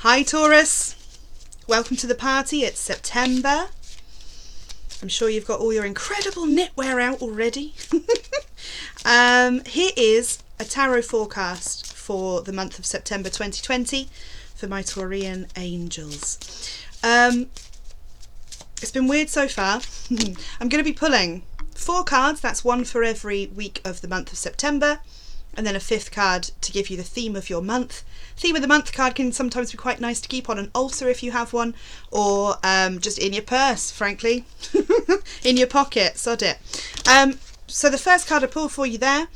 Hi Taurus, welcome to the party. It's September. I'm sure you've got all your incredible knitwear out already. Here is a tarot forecast for the month of September 2020 for my Taurian angels. It's been weird so far. I'm going to be pulling 4 cards, that's one for every week of the month of September, and then a 5th card to give you the theme of your month. Theme of the month card can sometimes be quite nice to keep on an altar if you have one, or just in your purse, frankly. In your pocket, sod it. So the first card I pull for you there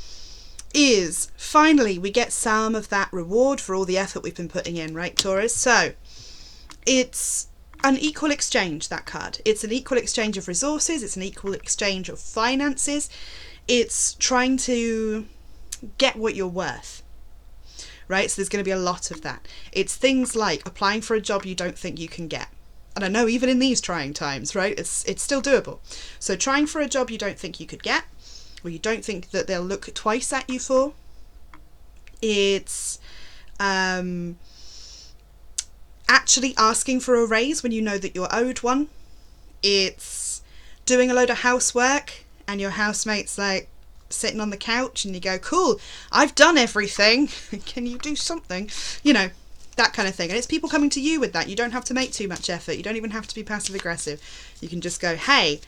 is, finally we get some of that reward for all the effort we've been putting in, right Taurus? So it's an equal exchange, that card. It's an equal exchange of resources, it's an equal exchange of finances. It's trying to get what you're worth, right? So there's going to be a lot of that. It's things like applying for a job you don't think you can get. And I know even in these trying times, right, it's still doable. So trying for a job you don't think you could get, or you don't think that they'll look twice at you for. It's actually asking for a raise when you know that you're owed one. It's doing a load of housework and your housemate's like sitting on the couch and you go, cool, I've done everything, can you do something? You know, that kind of thing. And it's people coming to you with that. You don't have to make too much effort. You don't even have to be passive aggressive. You can just go, hey,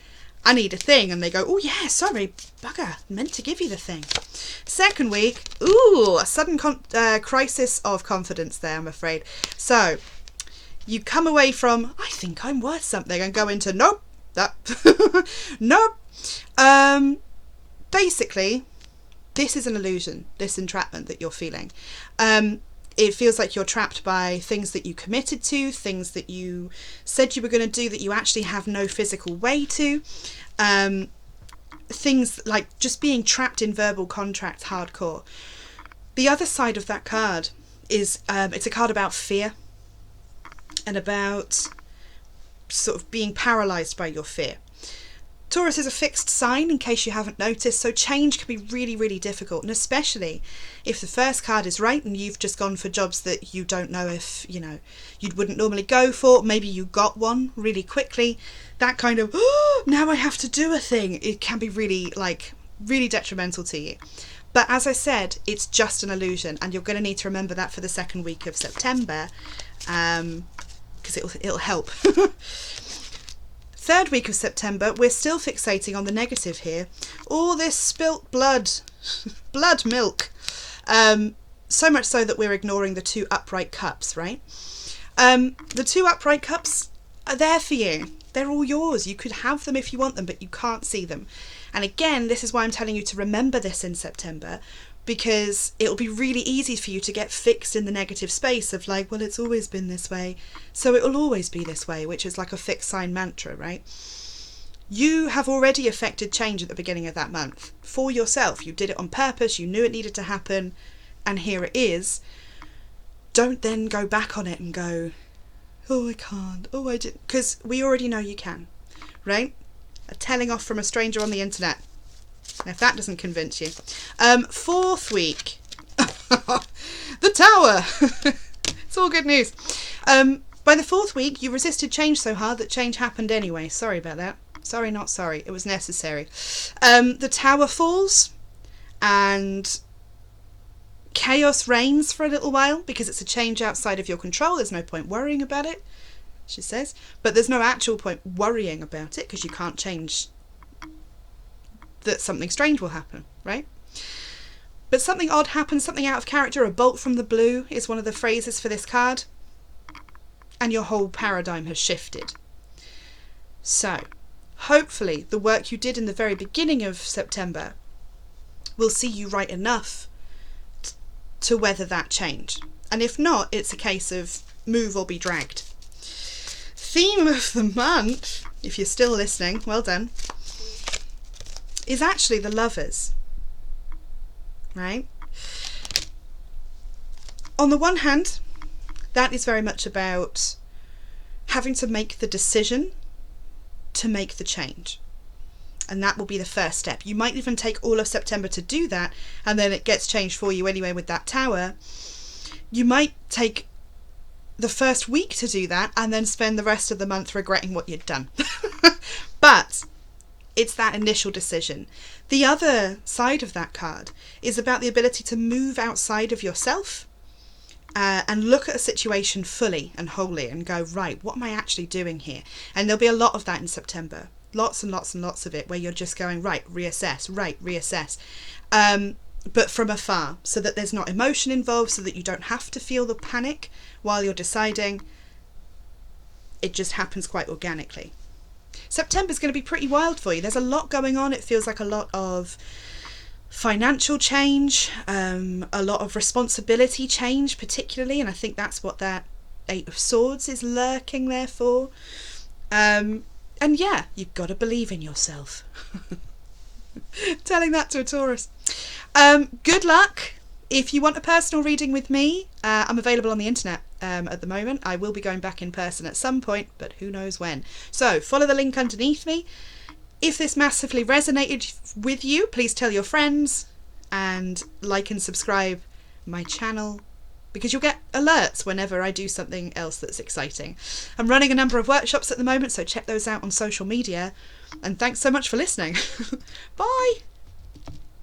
I need a thing, and they go, oh yeah, sorry, bugger, meant to give you the thing. Second week, ooh, a sudden crisis of confidence there, I'm afraid. So you come away from, I think I'm worth something, and go into, nope, that, nope. Basically, this is an illusion, this entrapment that you're feeling. It feels like you're trapped by things that you committed to, things that you said you were going to do that you actually have no physical way to. Things like just being trapped in verbal contracts, hardcore. The other side of that card is, it's a card about fear and about sort of being paralysed by your fear. Taurus is a fixed sign, in case you haven't noticed, so change can be really, really difficult, and especially if the first card is right and you've just gone for jobs that you don't know if, you know, you wouldn't normally go for. Maybe you got one really quickly. That kind of, oh, now I have to do a thing. It can be really, like, really detrimental to you. But as I said, it's just an illusion, and you're going to need to remember that for the second week of September, because it'll help. Third week of September, we're still fixating on the negative here. All this spilt blood, blood milk. So much so that we're ignoring the 2 upright cups, right? The 2 upright cups are there for you. They're all yours. You could have them if you want them, but you can't see them. And again, this is why I'm telling you to remember this in September, because it'll be really easy for you to get fixed in the negative space of like, well, it's always been this way, so it will always be this way, which is like a fixed sign mantra, right? You have already affected change at the beginning of that month for yourself. You did it on purpose, you knew it needed to happen, and here it is. Don't then go back on it and go, oh, I can't, oh, I didn't, because we already know you can, right? A telling off from a stranger on the internet. If that doesn't convince you. 4th week. The Tower. It's all good news. By the 4th week, you resisted change so hard that change happened anyway. Sorry about that. Sorry, not sorry. It was necessary. The Tower falls and chaos reigns for a little while because it's a change outside of your control. There's no point worrying about it, she says. But there's no actual point worrying about it because you can't change that something strange will happen, right? But something odd happens, something out of character, a bolt from the blue is one of the phrases for this card, and your whole paradigm has shifted. So, hopefully the work you did in the very beginning of September will see you right enough to weather that change. And if not, it's a case of move or be dragged. Theme of the month, if you're still listening, well done, is actually the Lovers, right? On the one hand, that is very much about having to make the decision to make the change. And that will be the first step. You might even take all of September to do that, and then it gets changed for you anyway with that Tower. You might take the first week to do that and then spend the rest of the month regretting what you'd done. But it's that initial decision. The other side of that card is about the ability to move outside of yourself and look at a situation fully and wholly and go, right, what am I actually doing here? And there'll be a lot of that in September. Lots and lots and lots of it where you're just going, right, reassess. But from afar, so that there's not emotion involved, so that you don't have to feel the panic while you're deciding. It just happens quite organically. September's going to be pretty wild for you. There's a lot going on. It feels like a lot of financial change, a lot of responsibility change particularly, and I think that's what that Eight of Swords is lurking there for. And yeah, you've got to believe in yourself. Telling that to a Taurus. Good luck. If you want a personal reading with me, I'm available on the internet at the moment. I will be going back in person at some point, but who knows when. So follow the link underneath me. If this massively resonated with you, please tell your friends and like and subscribe my channel, because you'll get alerts whenever I do something else that's exciting. I'm running a number of workshops at the moment, so check those out on social media. And thanks so much for listening. Bye!